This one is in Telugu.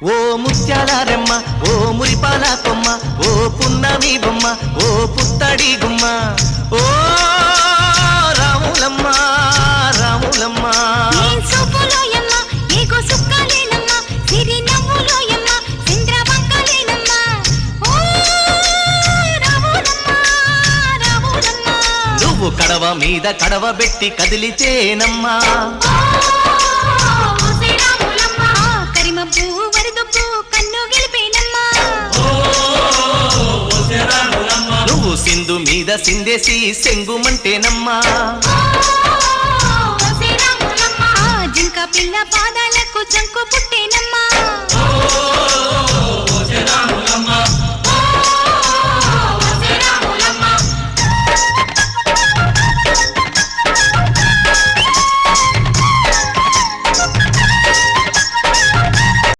ఓ ముత్యాల రెమ్మ ఓ మురిపాల కొమ్మ ఓ పున్నమి బొమ్మ ఓ పుత్తడి గుమ్మ ఓ రాములమ్మ రాములమ్మ నువ్వు కడవ మీద కడవ పెట్టి కదిలితేనమ్మా నువ్వు సింధు మీద సిందేసి సెంగుమంటేనమ్మా జింక పిల్ల పాదాలకు చంకు పుట్టేన